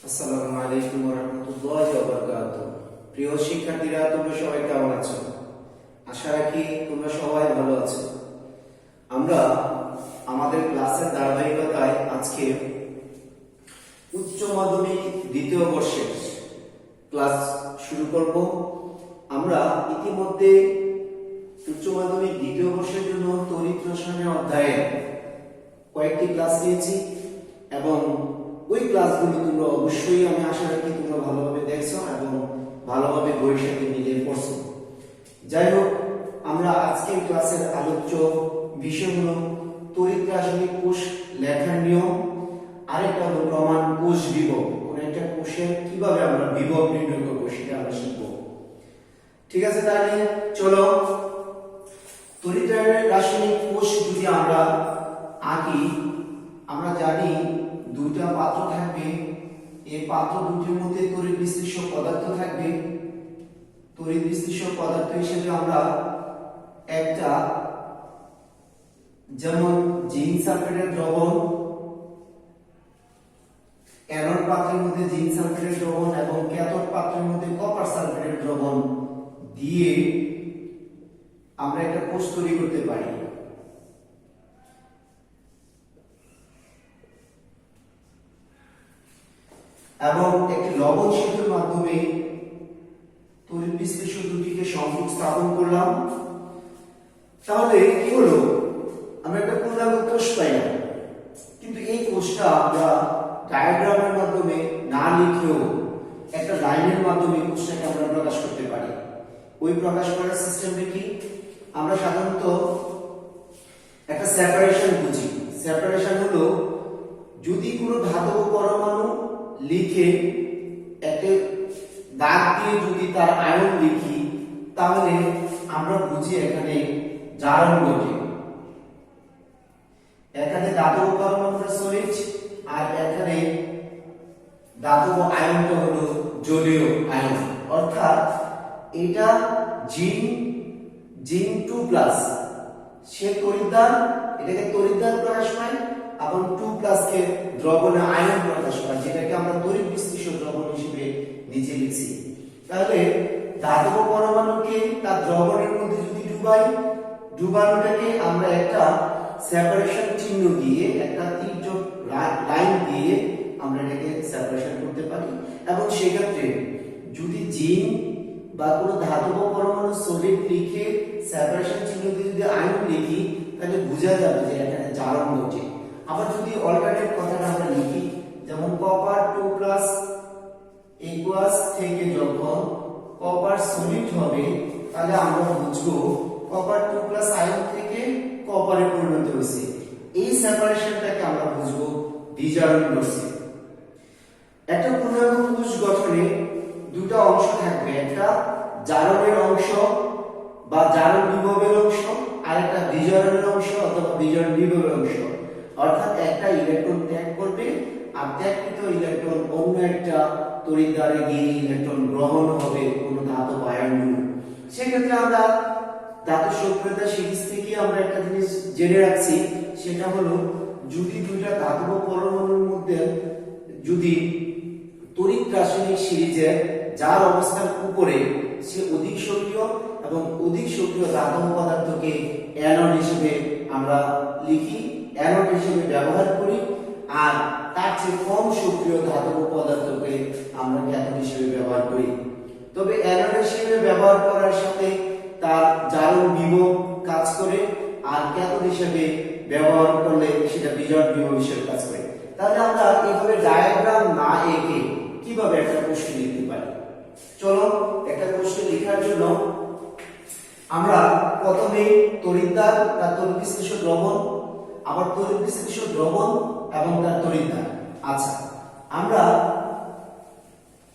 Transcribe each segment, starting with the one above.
আসসালামু আলাইকুম ওয়া রাহমাতুল্লাহি ওয়া বারাকাতুহু। প্রিয় শিক্ষার্থীরা, তোমরা সবাই কেমন আছো? আশা রাখি তোমরা সবাই ভালো আছো। আমরা আমাদের ক্লাসের ধারাবাহিকতায় আজকে উচ্চ মাধ্যমিক দ্বিতীয় বর্ষের ক্লাস শুরু করব। আমরা ইতিমধ্যে উচ্চ মাধ্যমিক দ্বিতীয় বর্ষের জন্য তড়িৎ রসায়নের অধ্যায়ে কয়েকটি ক্লাস নিয়েছি এবং ওই ক্লাসগুলো তোমরা অবশ্যই, আমি আশা রাখি তোমরা ভালোভাবে দেখছো এবং ভালোভাবে বইয়ের সাথে মিলিয়ে পড়ছো। যাই হোক, আমরা আজকের ক্লাসের আলোচ্য বিষয় হলো তড়িৎ রাসায়নিক কোষ লেখার নিয়ম, আরেকটা হলো প্রমাণ কোষ বিভব। কোন একটা কোষের কিভাবে আমরা বিভব নির্ণয় করবো সেটা আমরা শিখবো। ঠিক আছে, তাহলে চলো তড়িৎ রাসায়নিক কোষ যদি আমরা আঁকি, আমরা জানি দুইটা পাত্র থাকবে। এই পাত্র দুটির মধ্যে তড়িৎ বিশ্লিষ্ট পদার্থ থাকবে। তড়িৎ বিশ্লিষ্ট পদার্থ হিসেবে আমরা একটা, যেমন জিঙ্ক সালফেটের দ্রবণ, অ্যানোড পাত্রের মধ্যে জিঙ্ক সালফেটের দ্রবণ এবং ক্যাথোড পাত্রের মধ্যে কপার সালফেটের দ্রবণ দিয়ে আমরা একটা কোষ তৈরি করতে পারি। এবং একটি লবণ সেতুর মাধ্যমে তড়িৎ বিশ্লেষ্য দুটিকে সংযোগ স্থাপন করলাম। তাহলে কি হলো, আমরা একটা পূর্ণাঙ্গ কোষ পাইলাম। কিন্তু এই কোষটা আমরা ডায়াগ্রামের মাধ্যমে না লিখেও একটা লাইনের মাধ্যমে কোষটাকে আমরা প্রকাশ করতে পারি। ওই প্রকাশ করার সিস্টেমটা কি? আমরা সাধারণত একটা সেপারেশন বুঝি। সেপারেশন হলো, যদি কোনো ধাতব পরমাণু লিখে একটা দাগ দিয়ে যদি তার আয়ন লিখি, তাহলে আমরা বুঝি এখানে জারণ ঘটে। এখানে ধাতব পরমাণুটা সলিড আর এখানে ধাতব আয়নটা হলো জলীয় আয়ন। অর্থাৎ এটা জিঙ্ক 2+, সে তড়িৎদ্বার, এটাকে তড়িৎদ্বার প্রকাশ পায় এবং 2+ কে দ্রবণে আয়ন প্রকাশ পায়, যেটাকে আমরা তড়িৎ বিশ্লিষ্ট দ্রবণ হিসেবে নিচে লিখছি। তাহলে ধাতব পরমাণুকে তার দ্রবণের মধ্যে যদি ডুবাই, ডুবানোটাকে আমরা একটা সেপারেশন চিহ্ন দিয়ে, একটা তির্যক লাইন দিয়ে আমরা এটাকে সেপারেশন করতে পারি। এবং সেই ক্ষেত্রে যদি জিঙ্ক বা কোনো ধাতব পরমাণু সলিড লিখে সেপারেশন চিহ্ন দিয়ে যদি আয়ন লিখি, তাহলে বোঝা যাবে যে এখানে জারণ ঘটে। আবার যদি অল্টারনেট কথাটা আমরা লিখি, যেমন কপার 2+ ইকুয়াস থেকে যখন কপার সলিড হবে, তাহলে আমরা বুঝবো কপার 2+ আয়ন থেকে কপারে পরিণত হয়েছে। এই সেপারেশনটাকে আমরা বুঝবো বিজারণ ঘটছে। একটা পূর্ণাঙ্গ কোষ গঠনে দুটো অংশ থাকবে, একটা জারণের অংশ বা জারণ বিভবের অংশ, আর একটা বিজারণের অংশ অথবা বিজারণ বিভবের অংশ। অর্থাৎ একটা ইলেকট্রন ত্যাগ করবে আর ত্যাগকৃত ইলেকট্রন অন্য একটা তড়িৎদ্বারে গিয়ে ইলেকট্রন গ্রহণ হবে কোন ধাতব আয়নগুলো। সেক্ষেত্রে আমরা ধাতু সক্রিয়তা সিরিজ থেকে আমরা একটা জিনিস জেনে রাখছি, সেটা হলো যদি দুইটা ধাতব পরমাণুর মধ্যে যদি তড়িৎ রাসায়নিক সিরিজে যার অবস্থান উপরে সে অধিক সক্রিয় এবং অধিক সক্রিয় ধাতব পদার্থকে অ্যানোড হিসেবে আমরা লিখি, অ্যানোড হিসেবে ব্যবহার করি, আর তার চেয়ে কম সক্রিয় ধাতব পদার্থকে আমরা ক্যাথোড হিসেবে ব্যবহার করি। তবে অ্যানোড হিসেবে ব্যবহার করার সাথে তার জারণ বিভব কাজ করে, আর ক্যাথোড হিসেবে ব্যবহার করলে সেটা বিজারণ বিভব হিসেবে কাজ করে। তাহলে আমরা এইভাবে ডায়াগ্রাম না এঁকে কিভাবে একটা প্রশ্ন লিখতে পারি? চলো, একটা প্রশ্ন লেখার জন্য আমরা প্রথমে তড়িৎদ্বার, তার তড়িৎ বিশ্লেষ্য দ্রবণ, আবার তড়িৎ বিশ্লেষ্য দ্রবণ এবং তার তড়িৎদ্বার। আচ্ছা, আমরা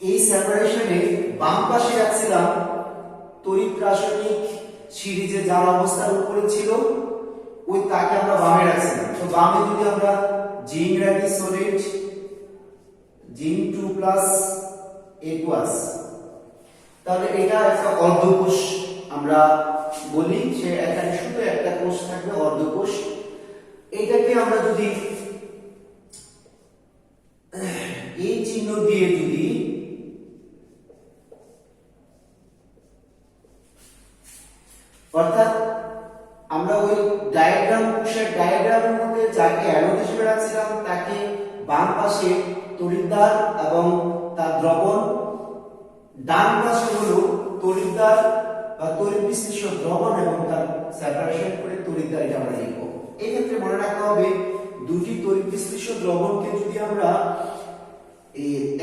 এই সেপারেশনে বাম পাশে রাখছিলাম তড়িৎ রাসায়নিক সিরিজে যার অবস্থান উপরে ছিল, ওই তাকে আমরা বামে রাখছিলাম। তো বামে যদি আমরা জিঙ্ক রাখি সলিড, জিঙ্ক 2+ ইকুয়াস, তাহলে এটা একটা অর্ধকোষ আমরা বলি। সে এখানে শুধু একটা কোষ থাকবে, অর্ধকোষ। এটাকে আমরা যদি এই চিহ্ন দিয়ে অর্থাৎ আমরা ওই ডায়াগ্রাম কোষের ডায়াগ্রামের মধ্যে যাকে অ্যানোড হিসেবে রাখছিলাম তাকে বাম পাশে তড়িৎদ্বার এবং তার দ্রবণ, ডান পাশে হলো তড়িৎদ্বার বা তড়িৎ বিশ্লেষ্য দ্রবণ এবং তার সেপারেশন করে তড়িৎদ্বার, এটা আমরা লিখব। এই ক্ষেত্রে মনে রাখতে হবে দুটি তড়িৎ বিশ্লেষ্য দ্রবণকে যদি আমরা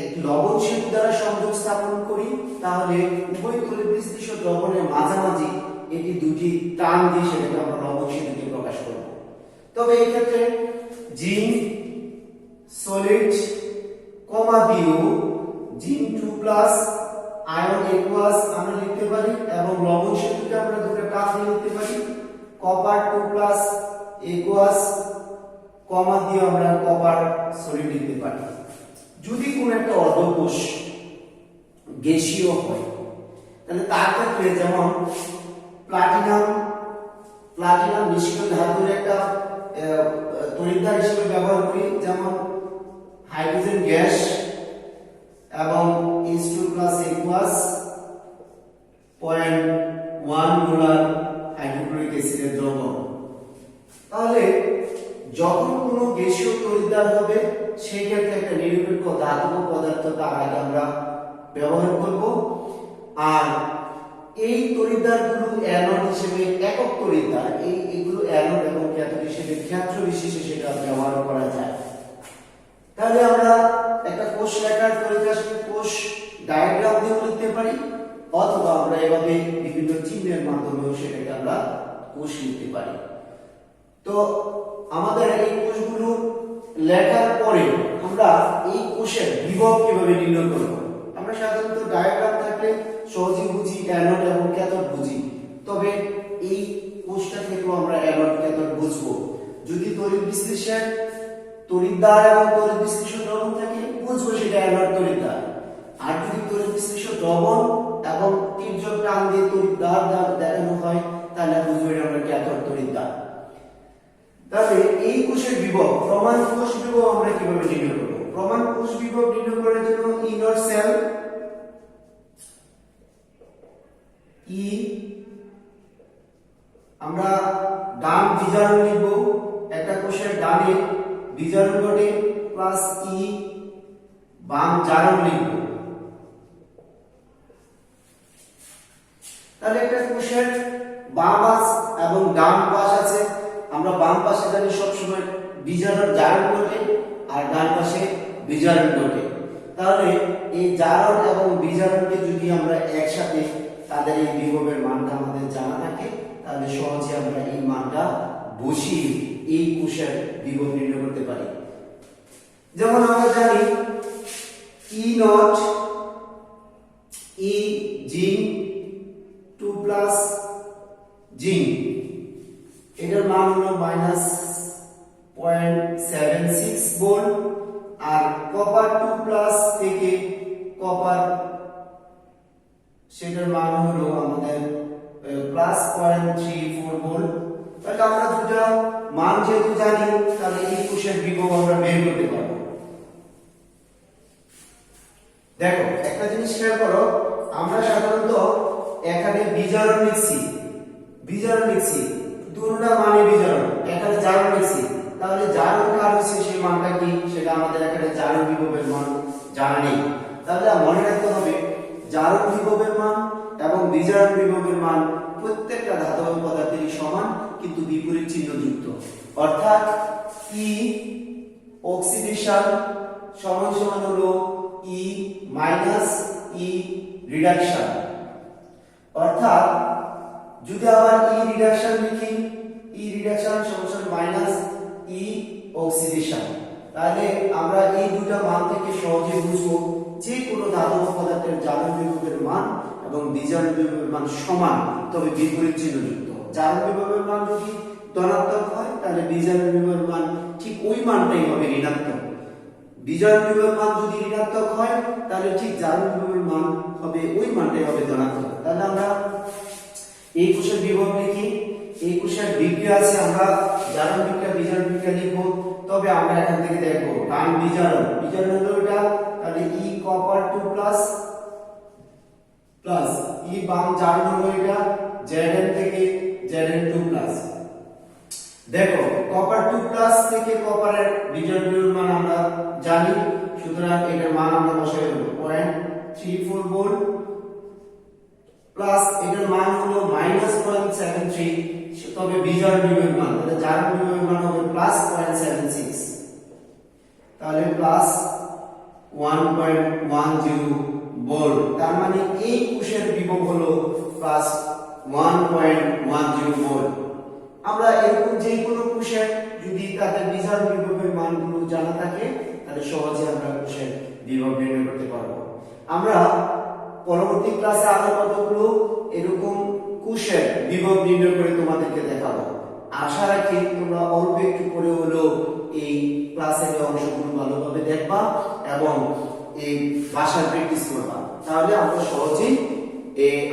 একটি লবণ সেতু দ্বারা সংযোগ স্থাপন করি তাহলে উভয় তড়িৎ বিশ্লেষ্য দ্রবণের মাঝামাঝি এটি দুটি টান দিয়ে সেটাকে আমরা লবণ সেতুকে প্রকাশ করব। তবে এই ক্ষেত্রে জিঙ্ক সলিড কমা দিও জিঙ্ক 2+ আয়ন aqueous আমরা লিখতে পারি এবং লবণ সেতুকে আমরা দুটো টান দিয়ে লিখতে পারি কপার 2+ aqueous কমা দিয়ে আমরা কপার সলিড লিখতে পারি। যদি কোন একটা অর্ধকোষ গ্যাসীয় হয় তাহলে তার ক্ষেত্রে যেমন প্লাটিনাম নিষ্ক্রিয় ধাতুর একটা তড়িৎদ্বার হিসেবে ব্যবহার করি, যেমন হাইড্রোজেন গ্যাস এবং H2+ aqueous 0.1 মোলার হাইড্রোক্লোরিক অ্যাসিডের দ্রবণ। তাহলে যখন কোনো গ্যাসীয় তড়িৎদ্বার হবে সেই ক্ষেত্রে একটা নিরপেক্ষ ধাতব পদার্থ তার আগে আমরা ব্যবহার করব, আর এই তড়িৎদ্বারগুলো অ্যানোড হিসেবে একক তড়িৎদ্বার, এইগুলো অ্যানোড এবং ক্যাথোড হিসেবে ক্ষেত্র বিশেষে সেটা ব্যবহার করা যায়। তাহলে আমরা একটা কোষ লেখার তড়িৎরাশি কোষ ডায়াগ্রাম দিয়ে লিখতে পারি অথবা আমরা এভাবে বিভিন্ন চিহ্নের মাধ্যমেও সেটাকে আমরা কোষ লিখতে পারি। তো আমাদের এই কোষগুলো লেখার পরে আমরা এই কোষের বিভব কিভাবে নির্ণয় করব? আমরা সাধারণত ডায়াগ্রাম থাকলে সহজে বুঝি অ্যানোড এবং ক্যাথোড বুঝি, তবে এই কোষটা থেকেও আমরা অ্যানোড ক্যাথোড বুঝবো। যদি তড়িৎ বিশ্লেষণ তড়িৎদ্বার এবং তড়িৎ বিশ্লেষ্য দ্রবণ থাকে বুঝবো সেটা অ্যানোড তড়িৎদ্বার, আর যদি তড়িৎ বিশ্লেষ্য দ্রবণ এবং তির্যক টান দিয়ে তড়িৎদ্বার দেখানো হয় তাহলে বুঝবো এটা আমরা ক্যাথোড তড়িৎদ্বার। তাহলে এই কোষের বিভব, প্রমাণ কোষ বিভব আমরা কিভাবে নির্ণয় করব? প্রমাণ কোষ বিভব নির্ণয় করার জন্য ইনর সেল ই আমরা ডান বিজারণ লিখব, একটা কোষের ডানে বিজারণ ঘটে প্লাস ই বাম জারণ লিখব। তাহলে একটা কোষের বাম পাশ এবং ডান পাশ আছে, আমরা বাম পাশে জানি সবসময় বিজারণ জারণ ঘটে আর ডান পাশে বিজারণ ঘটে। তাহলে এই জারণ এবং বিজারণকে যদি আমরা একসাথে তাদের এই বিভবের মানটা আমাদের জানা থাকে তাহলে সহজে আমরা এই মানটা বসিয়ে এই কোষের বিভব নির্ণয় করতে পারি। যেমন আমরা জানি E0 E জিঙ্ক 2+ জিঙ্ক, এটার মান হলো -0.76 ভোল্ট, আর কপার 2+ থেকে কপার সেটার মান হলো আমাদের +0.34 ভোল্ট। তাহলে আমরা দুটো মান যেহেতু জানি তাহলে এই কোষের বিভব আমরা বের করতে পারবো। দেখো একটা জিনিস খেয়াল করো, আমরা সাধারণত এখানে বিজারণ লিখছি দুটোটা মানে বিজারণ, এখানে জারণ লিখছি, তাহলে জারণ কার হচ্ছে সেই মানটা কি সেটা আমাদের এখানে জারণ বিভবের মান জানা নেই। তাহলে মনে রাখতে হবে জারণ বিভবের মান এবং বিজারণ বিভবের মান প্রত্যেকটা ধাতব পদার্থেরই সমান কিন্তু বিপরীত চিহ্ন যুক্ত, অর্থাৎ ই অক্সিডেশন সমান সমান হলো ই মাইনাস ই রিডাকশন। অর্থাৎ যদি আবার ই রিডাকশন লিখি, ই রিডাকশন সমান মাইনাস ই অক্সিডেশন, তাহলে আমরা এই দুটো মান থেকে সহজে বুঝবো যে কোনো ধাতব পদার্থের জারণ বিভবের মান এবং বিজারণ বিভবের মান সমান তবে বিপরীত চিহ্ন যুক্ত। জারণ বিভবের মান যদি ধনাত্মক হয় তাহলে বিজারণ বিভবের মান ঠিক ওই মানটাই হবে ঋণাত্মক, বিজারণ বিভবের মান যদি ঋণাত্মক হয় তাহলে ঠিক জারণ বিভবের মান হবে ওই মানটাই হবে ধনাত্মক। তাহলে আমরা এই কোষের বিভব লিখি, এই কোষের বিক্রিয়া আছে, আমরা জারণ বিক্রিয়া বিজারণ বিক্রিয়া লিখবো, তবে আমরা এখান থেকে দেখবো ডান বিজারণ হলো এটা, তাহলে ই কপার 2+ প্লাস ই বাম জারণ হলো এটা, Zn থেকে Zn 2 প্লাস। দেখো কপার 2 প্লাস থেকে কপারের বিজোড় বিয়োগ মান আমরা জানি, সুতরাং এটার মান আমরা বসাই দেব 0.34 ভোল্ট প্লাস এটার মান হলো -0.73, তবে বিজোড় বিয়োগ মান তাহলে যার বিয়োগ মান হবে +0.76, তাহলে প্লাস 1.10 ভোল্ট। তার মানে এই কোষের বিভব হলো প্লাস 1.10 ভোল্ট। আমরা এরকম যে কোনো কোষের যদি তাদের বিজোড় বিভবের মানগুলো জানা থাকে তাহলে সহজে আমরা কোষের বিভব নির্ণয় করতে পারবো। আমরা পরবর্তী ক্লাসে আরো কতগুলো এরকম কোষের বিভব নির্ণয় করে তোমাদেরকে দেখাবো। আশা রাখি তোমরা অল্প একটু করে হলেও এই ক্লাসের অংশগুলো ভালোভাবে দেখবা এবং এই ভাষার প্র্যাকটিস করবা, তাহলে আমরা সহজেই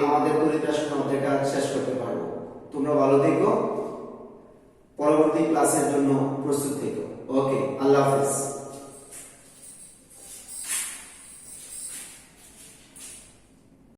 আমাদের তড়িৎ রাসায়নিক অধ্যায়টা শেষ করতে পারবো। তোমরা ভালো থেকো, পরবর্তী ক্লাসের জন্য প্রস্তুত থেকো। ওকে, আল্লাহ হাফেজ।